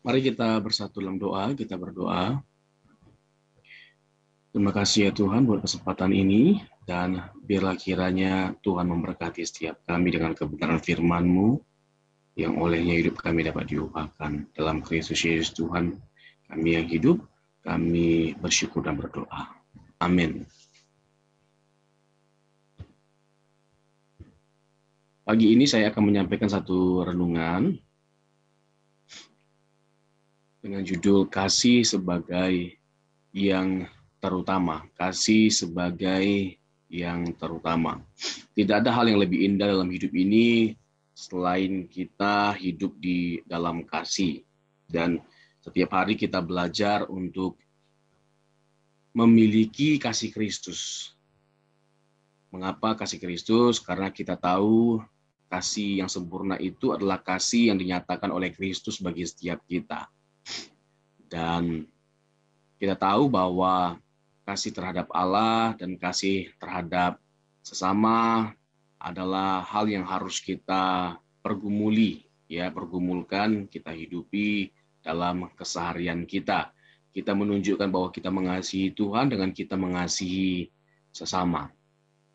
Mari kita bersatu dalam doa, kita berdoa. Terima kasih ya Tuhan buat kesempatan ini, dan biarlah kiranya Tuhan memberkati setiap kami dengan kebenaran firman-Mu, yang olehnya hidup kami dapat diubahkan. Dalam Kristus Yesus Tuhan, kami yang hidup, kami bersyukur dan berdoa. Amin. Pagi ini saya akan menyampaikan satu renungan dengan judul Kasih sebagai yang terutama. Kasih sebagai yang terutama. Tidak ada hal yang lebih indah dalam hidup ini selain kita hidup di dalam kasih. Dan setiap hari kita belajar untuk memiliki kasih Kristus. Mengapa kasih Kristus? Karena kita tahu kasih yang sempurna itu adalah kasih yang dinyatakan oleh Kristus bagi setiap kita. Dan kita tahu bahwa kasih terhadap Allah dan kasih terhadap sesama adalah hal yang harus kita pergumulkan, kita hidupi dalam keseharian kita. Kita menunjukkan bahwa kita mengasihi Tuhan dengan kita mengasihi sesama.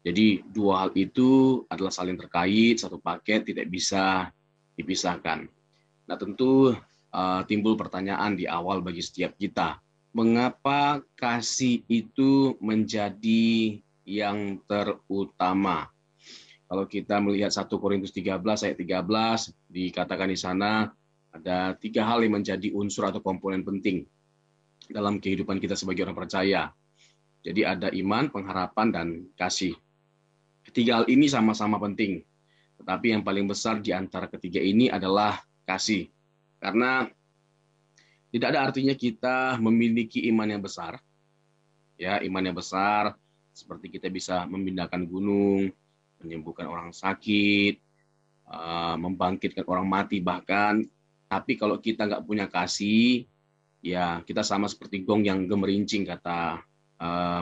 Jadi dua hal itu adalah saling terkait, satu paket, tidak bisa dipisahkan. Nah, tentu timbul pertanyaan di awal bagi setiap kita. Mengapa kasih itu menjadi yang terutama? Kalau kita melihat 1 Korintus 13 ayat 13, dikatakan di sana ada 3 hal yang menjadi unsur atau komponen penting dalam kehidupan kita sebagai orang percaya. Jadi ada iman, pengharapan, dan kasih. Ketiga hal ini sama-sama penting. Tetapi yang paling besar di antara ketiga ini adalah kasih. Karena tidak ada artinya kita memiliki iman yang besar. Ya, iman yang besar seperti kita bisa memindahkan gunung, menyembuhkan orang sakit, membangkitkan orang mati bahkan. Tapi kalau kita nggak punya kasih, ya kita sama seperti gong yang gemerincing, kata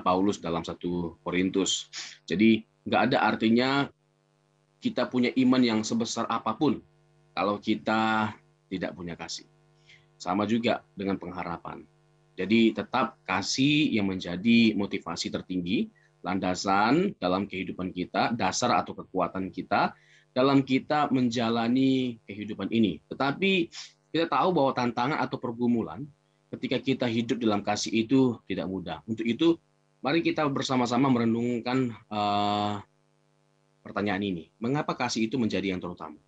Paulus dalam 1 Korintus. Jadi nggak ada artinya kita punya iman yang sebesar apapun kalau kita tidak punya kasih. Sama juga dengan pengharapan. Jadi tetap kasih yang menjadi motivasi tertinggi, landasan dalam kehidupan kita, dasar atau kekuatan kita dalam kita menjalani kehidupan ini. Tetapi kita tahu bahwa tantangan atau pergumulan ketika kita hidup dalam kasih itu tidak mudah. Untuk itu, mari kita bersama-sama merenungkan pertanyaan ini. Mengapa kasih itu menjadi yang terutama?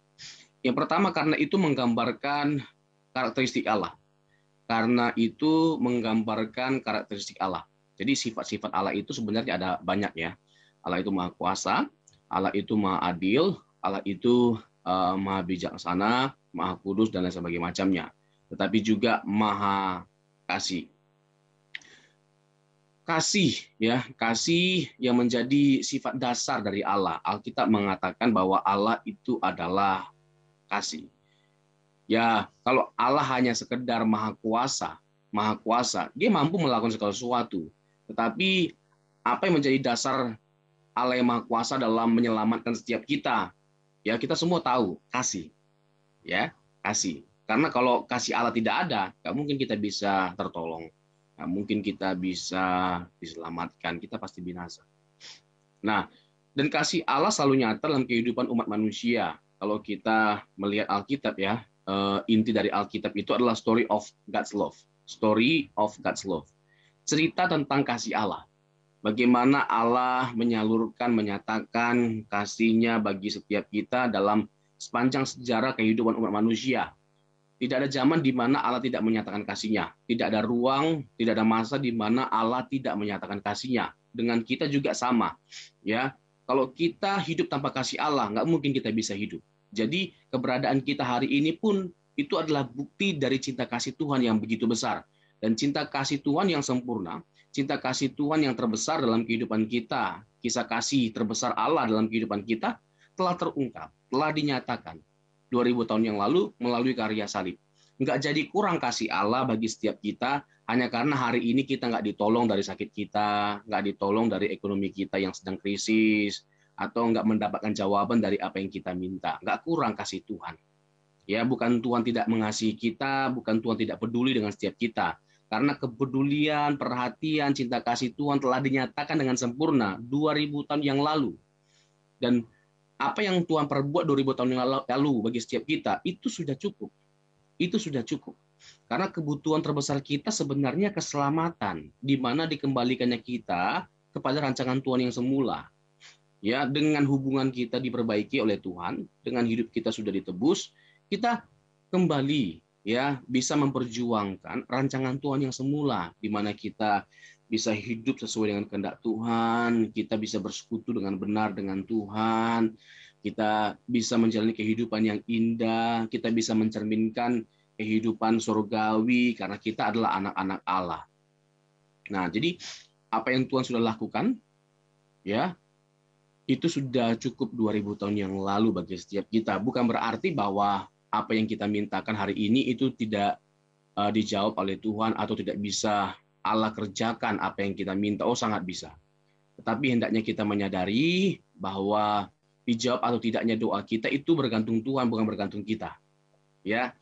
Yang pertama, karena itu menggambarkan karakteristik Allah. Karena itu menggambarkan karakteristik Allah. Jadi sifat-sifat Allah itu sebenarnya ada banyak ya. Allah itu maha kuasa, Allah itu maha adil, Allah itu maha bijaksana, maha kudus, dan lain sebagainya macamnya. Tetapi juga maha kasih. Kasih yang menjadi sifat dasar dari Allah. Alkitab mengatakan bahwa Allah itu adalah kasih. Ya, kalau Allah hanya sekedar maha kuasa, dia mampu melakukan segala sesuatu. Tetapi apa yang menjadi dasar Allah yang maha kuasa dalam menyelamatkan setiap kita? Ya, kita semua tahu, kasih. Ya, kasih. Karena kalau kasih Allah tidak ada, nggak mungkin kita bisa tertolong. Nggak mungkin kita bisa diselamatkan, kita pasti binasa. Nah, dan kasih Allah selalu nyata dalam kehidupan umat manusia. Kalau kita melihat Alkitab ya, inti dari Alkitab itu adalah story of God's love. Story of God's love. Cerita tentang kasih Allah. Bagaimana Allah menyalurkan, menyatakan kasih-Nya bagi setiap kita dalam sepanjang sejarah kehidupan umat manusia. Tidak ada zaman di mana Allah tidak menyatakan kasih-Nya. Tidak ada ruang, tidak ada masa di mana Allah tidak menyatakan kasih-Nya. Dengan kita juga sama. Ya, kalau kita hidup tanpa kasih Allah, nggak mungkin kita bisa hidup. Jadi keberadaan kita hari ini pun itu adalah bukti dari cinta kasih Tuhan yang begitu besar. Dan cinta kasih Tuhan yang sempurna, cinta kasih Tuhan yang terbesar dalam kehidupan kita, kisah kasih terbesar Allah dalam kehidupan kita, telah terungkap, telah dinyatakan 2000 tahun yang lalu melalui karya salib. Nggak jadi kurang kasih Allah bagi setiap kita hanya karena hari ini kita nggak ditolong dari sakit kita, nggak ditolong dari ekonomi kita yang sedang krisis, atau nggak mendapatkan jawaban dari apa yang kita minta. Nggak kurang kasih Tuhan. Ya, bukan Tuhan tidak mengasihi kita, bukan Tuhan tidak peduli dengan setiap kita. Karena kepedulian, perhatian, cinta kasih Tuhan telah dinyatakan dengan sempurna 2000 tahun yang lalu. Dan apa yang Tuhan perbuat 2000 tahun yang lalu bagi setiap kita, itu sudah cukup. Itu sudah cukup. Karena kebutuhan terbesar kita sebenarnya keselamatan, di mana dikembalikannya kita kepada rancangan Tuhan yang semula. Ya, dengan hubungan kita diperbaiki oleh Tuhan, dengan hidup kita sudah ditebus, kita kembali ya bisa memperjuangkan rancangan Tuhan yang semula, di mana kita bisa hidup sesuai dengan kehendak Tuhan, kita bisa bersekutu dengan benar dengan Tuhan, kita bisa menjalani kehidupan yang indah, kita bisa mencerminkan kehidupan surgawi karena kita adalah anak-anak Allah. Nah, jadi apa yang Tuhan sudah lakukan, ya, itu sudah cukup 2000 tahun yang lalu bagi setiap kita. Bukan berarti bahwa apa yang kita mintakan hari ini itu tidak dijawab oleh Tuhan atau tidak bisa Allah kerjakan apa yang kita minta. Oh, sangat bisa. Tetapi hendaknya kita menyadari bahwa dijawab atau tidaknya doa kita itu bergantung Tuhan, bukan bergantung kita. Ya,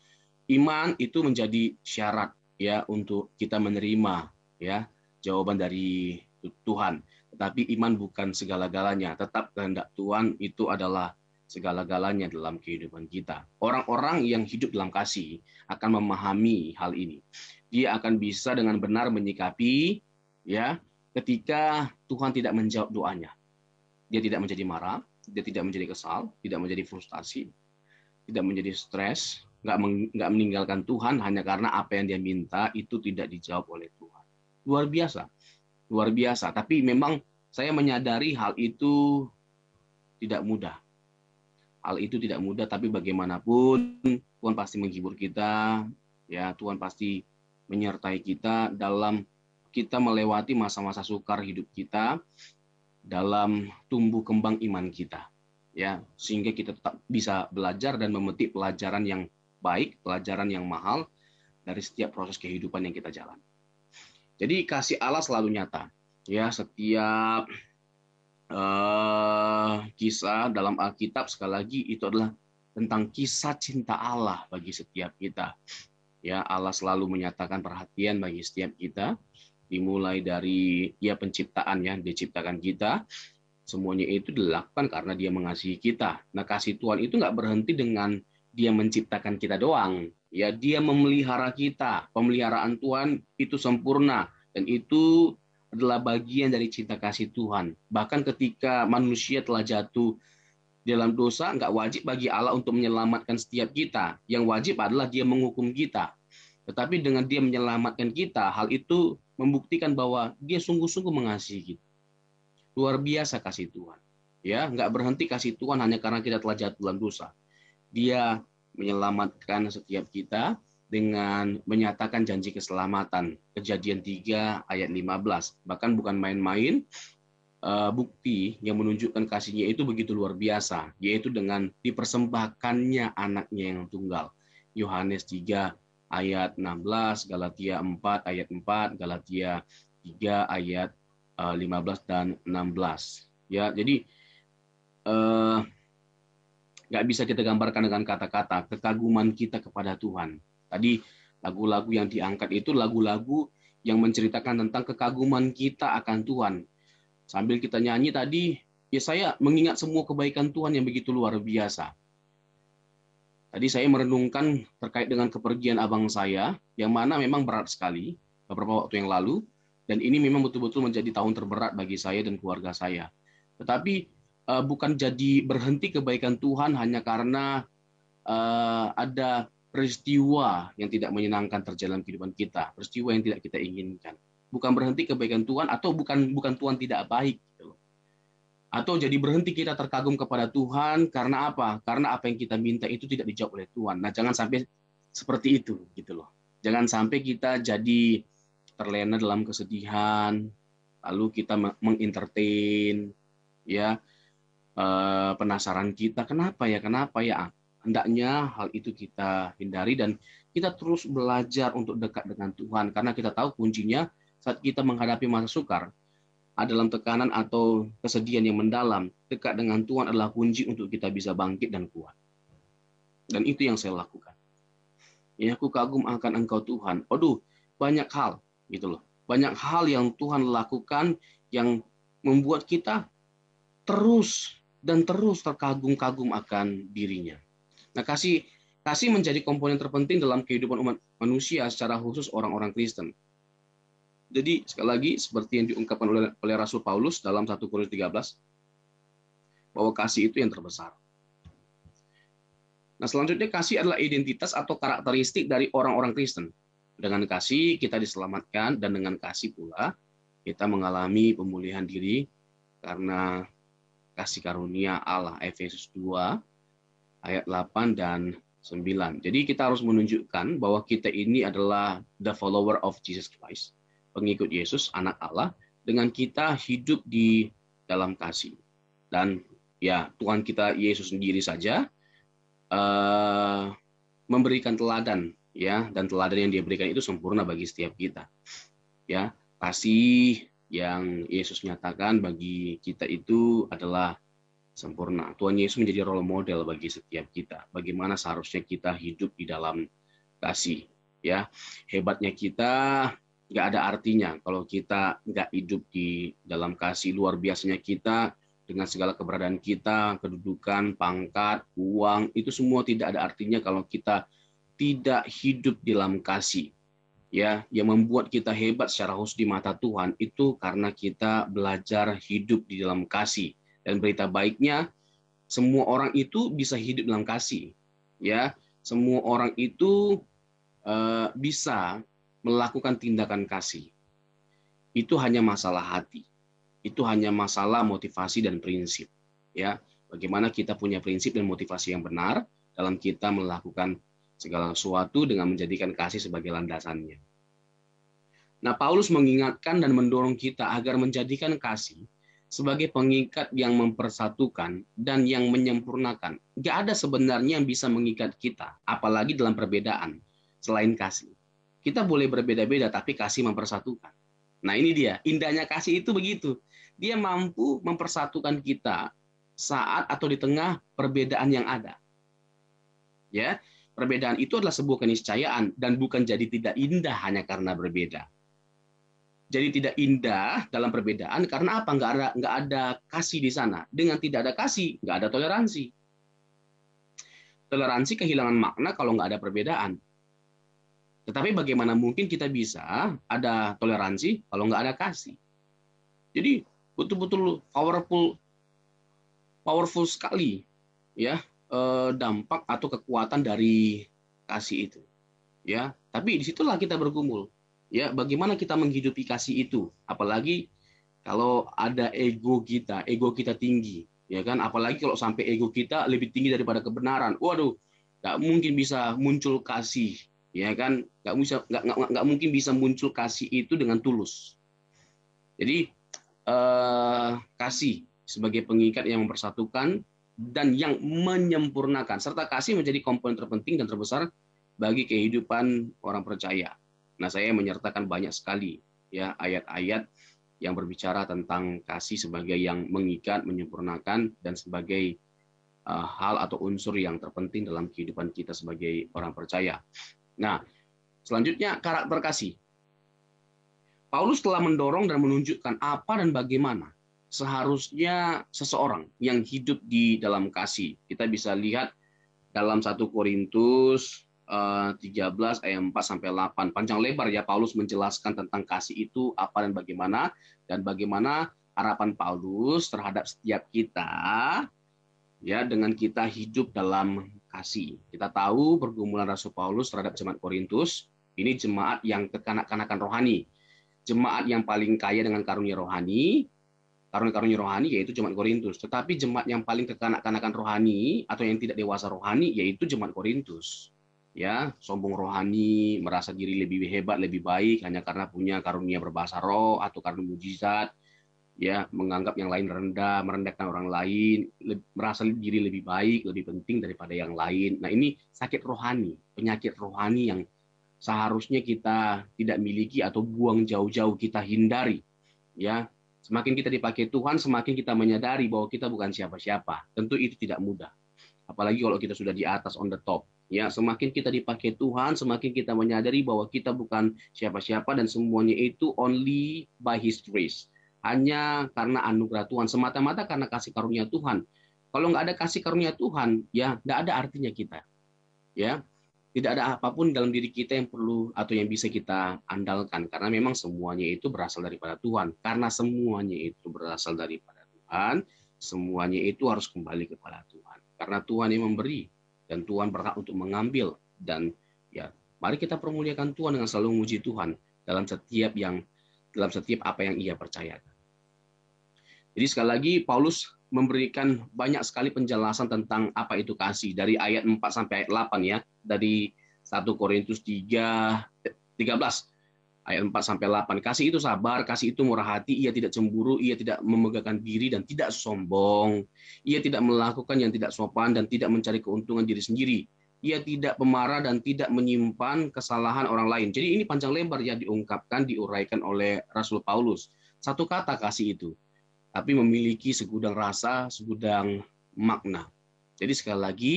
iman itu menjadi syarat ya untuk kita menerima ya jawaban dari Tuhan. Tetapi iman bukan segala-galanya. Tetap kehendak Tuhan itu adalah segala-galanya dalam kehidupan kita. Orang-orang yang hidup dalam kasih akan memahami hal ini. Dia akan bisa dengan benar menyikapi ya ketika Tuhan tidak menjawab doanya. Dia tidak menjadi marah, dia tidak menjadi kesal, tidak menjadi frustasi, tidak menjadi stres, nggak meninggalkan Tuhan hanya karena apa yang dia minta itu tidak dijawab oleh Tuhan. Luar biasa. Luar biasa. Tapi memang saya menyadari hal itu tidak mudah. Hal itu tidak mudah, tapi bagaimanapun Tuhan pasti menghibur kita, ya Tuhan pasti menyertai kita dalam kita melewati masa-masa sukar hidup kita, dalam tumbuh kembang iman kita, ya sehingga kita tetap bisa belajar dan memetik pelajaran yang baik, pelajaran yang mahal dari setiap proses kehidupan yang kita jalan. Jadi kasih Allah selalu nyata. Ya, setiap kisah dalam Alkitab sekali lagi itu adalah tentang kisah cinta Allah bagi setiap kita. Ya, Allah selalu menyatakan perhatian bagi setiap kita, dimulai dari ya penciptaan ya, diciptakan kita, semuanya itu dilakukan karena Dia mengasihi kita. Nah, kasih Tuhan itu nggak berhenti dengan Dia menciptakan kita doang. Ya, Dia memelihara kita. Pemeliharaan Tuhan itu sempurna dan itu adalah bagian dari cinta kasih Tuhan. Bahkan ketika manusia telah jatuh dalam dosa, nggak wajib bagi Allah untuk menyelamatkan setiap kita. Yang wajib adalah Dia menghukum kita. Tetapi dengan Dia menyelamatkan kita, hal itu membuktikan bahwa Dia sungguh-sungguh mengasihi kita. Luar biasa kasih Tuhan. Ya, nggak berhenti kasih Tuhan hanya karena kita telah jatuh dalam dosa. Dia menyelamatkan setiap kita dengan menyatakan janji keselamatan. Kejadian 3 ayat 15. Bahkan bukan main-main, bukti yang menunjukkan kasihnya itu begitu luar biasa, yaitu dengan dipersembahkannya anaknya yang tunggal. Yohanes 3 ayat 16, Galatia 4 ayat 4, Galatia 3 ayat 15 dan 16. Ya, jadi nggak bisa kita gambarkan dengan kata-kata kekaguman kita kepada Tuhan. Tadi lagu-lagu yang diangkat itu lagu-lagu yang menceritakan tentang kekaguman kita akan Tuhan. Sambil kita nyanyi tadi, ya saya mengingat semua kebaikan Tuhan yang begitu luar biasa. Tadi saya merenungkan terkait dengan kepergian abang saya, yang mana memang berat sekali beberapa waktu yang lalu, dan ini memang betul-betul menjadi tahun terberat bagi saya dan keluarga saya. Tetapi bukan jadi berhenti kebaikan Tuhan hanya karena ada peristiwa yang tidak menyenangkan terjadi dalam kehidupan kita, peristiwa yang tidak kita inginkan. Bukan berhenti kebaikan Tuhan atau bukan Tuhan tidak baik, gitu loh. Atau jadi berhenti kita terkagum kepada Tuhan karena apa? Karena apa yang kita minta itu tidak dijawab oleh Tuhan. Nah, jangan sampai seperti itu, gitu loh. Jangan sampai kita jadi terlena dalam kesedihan, lalu kita mengentertain, ya penasaran kita, kenapa ya? Hendaknya hal itu kita hindari dan kita terus belajar untuk dekat dengan Tuhan, karena kita tahu kuncinya saat kita menghadapi masa sukar, dalam tekanan atau kesedihan yang mendalam, dekat dengan Tuhan adalah kunci untuk kita bisa bangkit dan kuat. Dan itu yang saya lakukan. Ya, aku kagum akan Engkau Tuhan. Aduh, banyak hal gitu loh. Banyak hal yang Tuhan lakukan yang membuat kita terus dan terus terkagum-kagum akan dirinya. Nah, kasih menjadi komponen terpenting dalam kehidupan umat manusia, secara khusus orang-orang Kristen. Jadi sekali lagi seperti yang diungkapkan oleh Rasul Paulus dalam 1 Korintus 13, bahwa kasih itu yang terbesar. Nah, selanjutnya kasih adalah identitas atau karakteristik dari orang-orang Kristen. Dengan kasih kita diselamatkan, dan dengan kasih pula kita mengalami pemulihan diri karena kasih karunia Allah. Efesus 2 ayat 8 dan 9. Jadi kita harus menunjukkan bahwa kita ini adalah the follower of Jesus Christ, pengikut Yesus, anak Allah, dengan kita hidup di dalam kasih. Dan ya, Tuhan kita Yesus sendiri saja memberikan teladan, ya, dan teladan yang dia berikan itu sempurna bagi setiap kita. Ya, kasih yang Yesus nyatakan bagi kita itu adalah sempurna. Tuhan Yesus menjadi role model bagi setiap kita. Bagaimana seharusnya kita hidup di dalam kasih. Ya, hebatnya kita nggak ada artinya kalau kita nggak hidup di dalam kasih. Luar biasanya kita dengan segala keberadaan kita, kedudukan, pangkat, uang, itu semua tidak ada artinya kalau kita tidak hidup di dalam kasih. Ya, yang membuat kita hebat secara khusus di mata Tuhan itu karena kita belajar hidup di dalam kasih. Dan berita baiknya, semua orang itu bisa hidup dalam kasih. Ya, semua orang itu bisa melakukan tindakan kasih. Itu hanya masalah hati. Itu hanya masalah motivasi dan prinsip. Ya, bagaimana kita punya prinsip dan motivasi yang benar dalam kita melakukan segala sesuatu dengan menjadikan kasih sebagai landasannya. Nah, Paulus mengingatkan dan mendorong kita agar menjadikan kasih sebagai pengikat yang mempersatukan dan yang menyempurnakan. Gak ada sebenarnya yang bisa mengikat kita, apalagi dalam perbedaan, selain kasih. Kita boleh berbeda-beda, tapi kasih mempersatukan. Nah, ini dia, indahnya kasih itu begitu. Dia mampu mempersatukan kita saat atau di tengah perbedaan yang ada. Ya, perbedaan itu adalah sebuah keniscayaan dan bukan jadi tidak indah hanya karena berbeda. Jadi tidak indah dalam perbedaan karena apa? Nggak ada kasih di sana. Dengan tidak ada kasih, nggak ada toleransi. Toleransi kehilangan makna kalau nggak ada perbedaan. Tetapi bagaimana mungkin kita bisa ada toleransi kalau nggak ada kasih? Jadi betul-betul powerful sekali, ya, dampak atau kekuatan dari kasih itu. Ya, tapi disitulah kita bergumul. Ya, bagaimana kita menghidupi kasih itu? Apalagi kalau ada ego kita tinggi, ya kan? Apalagi kalau sampai ego kita lebih tinggi daripada kebenaran. Waduh, nggak mungkin bisa muncul kasih, ya kan? Nggak mungkin bisa muncul kasih itu dengan tulus. Jadi kasih sebagai pengikat yang mempersatukan dan yang menyempurnakan, serta kasih menjadi komponen terpenting dan terbesar bagi kehidupan orang percaya. Nah, saya menyertakan banyak sekali ya ayat-ayat yang berbicara tentang kasih sebagai yang mengikat, menyempurnakan, dan sebagai hal atau unsur yang terpenting dalam kehidupan kita sebagai orang percaya. Nah, selanjutnya karakter kasih. Paulus telah mendorong dan menunjukkan apa dan bagaimana seharusnya seseorang yang hidup di dalam kasih. Kita bisa lihat dalam 1 Korintus 13 ayat 4 sampai 8. Panjang lebar ya Paulus menjelaskan tentang kasih itu apa dan bagaimana harapan Paulus terhadap setiap kita ya dengan kita hidup dalam kasih. Kita tahu pergumulan Rasul Paulus terhadap jemaat Korintus, ini jemaat yang kekanak-kanakan rohani. Jemaat yang paling kaya dengan karunia rohani yaitu jemaat Korintus. Tetapi jemaat yang paling kekanak-kanakan rohani atau yang tidak dewasa rohani yaitu jemaat Korintus. Ya, sombong rohani, merasa diri lebih hebat, lebih baik hanya karena punya karunia berbahasa roh atau karunia mujizat. Ya, menganggap yang lain rendah, merendahkan orang lain, merasa diri lebih baik, lebih penting daripada yang lain. Nah, ini sakit rohani, penyakit rohani yang seharusnya kita tidak miliki atau buang jauh-jauh, kita hindari. Ya, semakin kita dipakai Tuhan, semakin kita menyadari bahwa kita bukan siapa-siapa. Tentu itu tidak mudah. Apalagi kalau kita sudah di atas on the top. Ya, semakin kita dipakai Tuhan, semakin kita menyadari bahwa kita bukan siapa-siapa dan semuanya itu only by His grace. Hanya karena anugerah Tuhan, semata-mata karena kasih karunia Tuhan. Kalau nggak ada kasih karunia Tuhan, ya nggak ada artinya kita. Ya, tidak ada apapun dalam diri kita yang perlu atau yang bisa kita andalkan, karena memang semuanya itu berasal daripada Tuhan. Karena semuanya itu berasal daripada Tuhan, semuanya itu harus kembali kepada Tuhan. Karena Tuhan yang memberi dan Tuhan berhak untuk mengambil. Dan ya, mari kita permuliakan Tuhan dengan selalu memuji Tuhan dalam setiap apa yang Ia percayakan. Jadi sekali lagi Paulus memberikan banyak sekali penjelasan tentang apa itu kasih dari ayat 4 sampai ayat 8 ya, dari 1 Korintus 13 ayat 4 sampai 8. Kasih itu sabar, kasih itu murah hati, ia tidak cemburu, ia tidak memegahkan diri dan tidak sombong. Ia tidak melakukan yang tidak sopan dan tidak mencari keuntungan diri sendiri. Ia tidak pemarah dan tidak menyimpan kesalahan orang lain. Jadi ini panjang lebar ya diungkapkan, diuraikan oleh Rasul Paulus. Satu kata kasih itu, tapi memiliki segudang rasa, segudang makna. Jadi sekali lagi,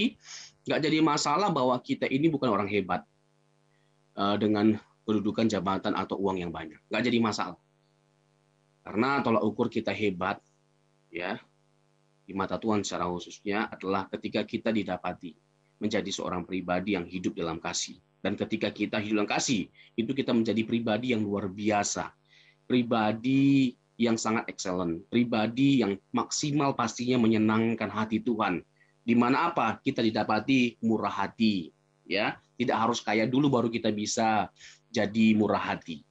nggak jadi masalah bahwa kita ini bukan orang hebat dengan kedudukan jabatan atau uang yang banyak. Nggak jadi masalah. Karena tolak ukur kita hebat, ya, di mata Tuhan secara khususnya adalah ketika kita didapati menjadi seorang pribadi yang hidup dalam kasih. Dan ketika kita hidup dalam kasih, itu kita menjadi pribadi yang luar biasa. Pribadi yang sangat excellent, pribadi yang maksimal pastinya menyenangkan hati Tuhan. Di mana apa? Kita didapati murah hati, ya. Tidak harus kaya dulu baru kita bisa jadi murah hati.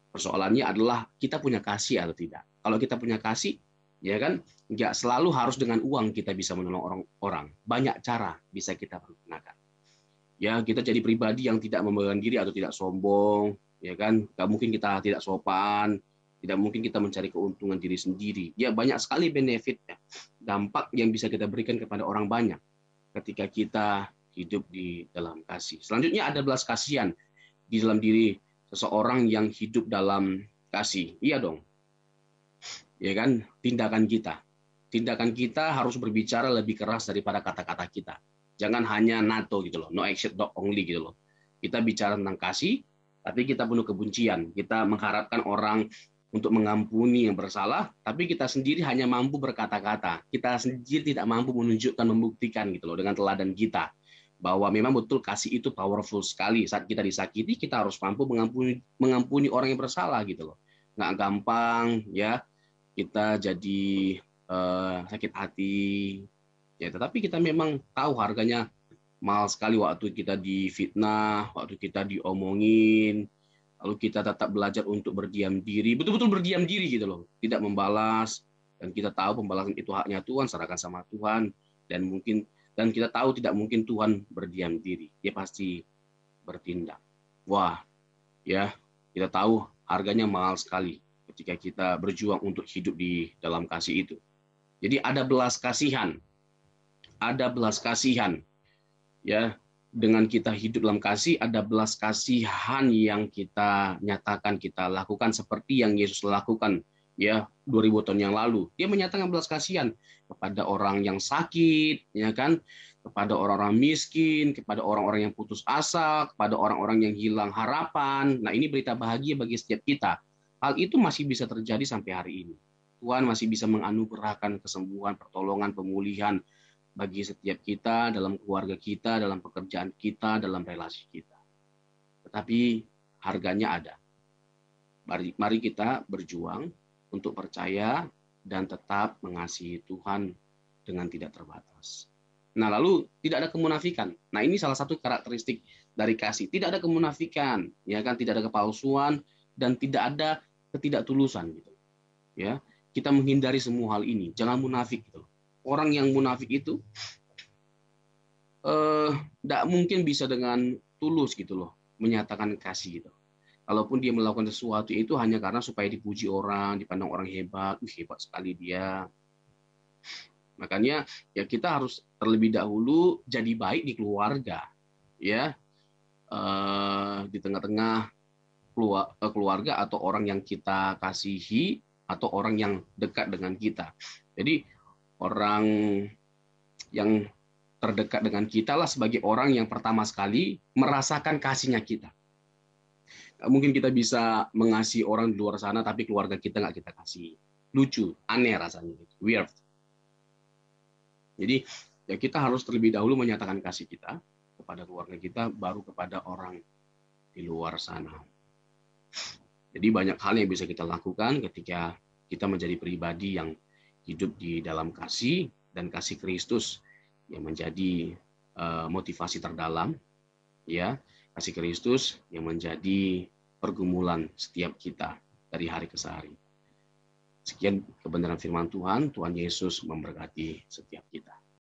Persoalannya adalah kita punya kasih atau tidak. Kalau kita punya kasih, ya kan, nggak selalu harus dengan uang kita bisa menolong orang. Banyak cara bisa kita gunakan. Ya, kita jadi pribadi yang tidak membanggakan diri atau tidak sombong, ya kan? Nggak mungkin kita tidak sopan, tidak mungkin kita mencari keuntungan diri sendiri. Ya, banyak sekali benefit, ya, dampak yang bisa kita berikan kepada orang banyak ketika kita hidup di dalam kasih. Selanjutnya ada belas kasihan di dalam diri seseorang yang hidup dalam kasih. Iya dong, ya kan? Tindakan kita harus berbicara lebih keras daripada kata-kata kita. Jangan hanya NATO gitu loh, no action dog only gitu loh. Kita bicara tentang kasih, tapi kita penuh kebencian. Kita mengharapkan orang untuk mengampuni yang bersalah, tapi kita sendiri hanya mampu berkata-kata. Kita sendiri tidak mampu menunjukkan, membuktikan gitu loh dengan teladan kita bahwa memang betul kasih itu powerful sekali. Saat kita disakiti, kita harus mampu mengampuni orang yang bersalah gitu loh. Nggak gampang ya kita jadi sakit hati. Ya, tetapi kita memang tahu harganya mahal sekali waktu kita difitnah, waktu kita diomongin, lalu kita tetap belajar untuk berdiam diri, betul-betul berdiam diri gitu loh, tidak membalas, dan kita tahu pembalasan itu haknya Tuhan, serahkan sama Tuhan, dan kita tahu tidak mungkin Tuhan berdiam diri, dia pasti bertindak. Wah, ya, kita tahu harganya mahal sekali ketika kita berjuang untuk hidup di dalam kasih itu. Jadi ada belas kasihan, ya, dengan kita hidup dalam kasih, ada belas kasihan yang kita nyatakan, kita lakukan seperti yang Yesus lakukan ya 2000 tahun yang lalu. Dia menyatakan belas kasihan kepada orang yang sakit, ya kan, kepada orang-orang miskin, kepada orang-orang yang putus asa, kepada orang-orang yang hilang harapan. Nah, ini berita bahagia bagi setiap kita. Hal itu masih bisa terjadi sampai hari ini. Tuhan masih bisa menganugerahkan kesembuhan, pertolongan, pemulihan bagi setiap kita, dalam keluarga kita, dalam pekerjaan kita, dalam relasi kita. Tetapi harganya ada. Mari kita berjuang untuk percaya dan tetap mengasihi Tuhan dengan tidak terbatas. Nah, lalu tidak ada kemunafikan. Nah, ini salah satu karakteristik dari kasih. Tidak ada kemunafikan, ya kan? Tidak ada kepalsuan dan tidak ada ketidaktulusan gitu. Ya, kita menghindari semua hal ini. Jangan munafik gitu. Orang yang munafik itu tidak mungkin bisa dengan tulus gitu loh menyatakan kasih gitu. Kalaupun dia melakukan sesuatu itu hanya karena supaya dipuji orang, dipandang orang hebat, hebat sekali dia. Makanya ya kita harus terlebih dahulu jadi baik di keluarga, ya, di tengah-tengah keluarga atau orang yang kita kasihi atau orang yang dekat dengan kita. Jadi orang yang terdekat dengan kita lah sebagai orang yang pertama sekali merasakan kasihnya kita. Mungkin kita bisa mengasihi orang di luar sana, tapi keluarga kita nggak kita kasih. Lucu, aneh rasanya, weird. Jadi ya kita harus terlebih dahulu menyatakan kasih kita kepada keluarga kita, baru kepada orang di luar sana. Jadi banyak hal yang bisa kita lakukan ketika kita menjadi pribadi yang hidup di dalam kasih dan kasih Kristus yang menjadi motivasi terdalam, ya, kasih Kristus yang menjadi pergumulan setiap kita dari hari ke hari. Sekian kebenaran firman Tuhan. Tuhan Yesus memberkati setiap kita.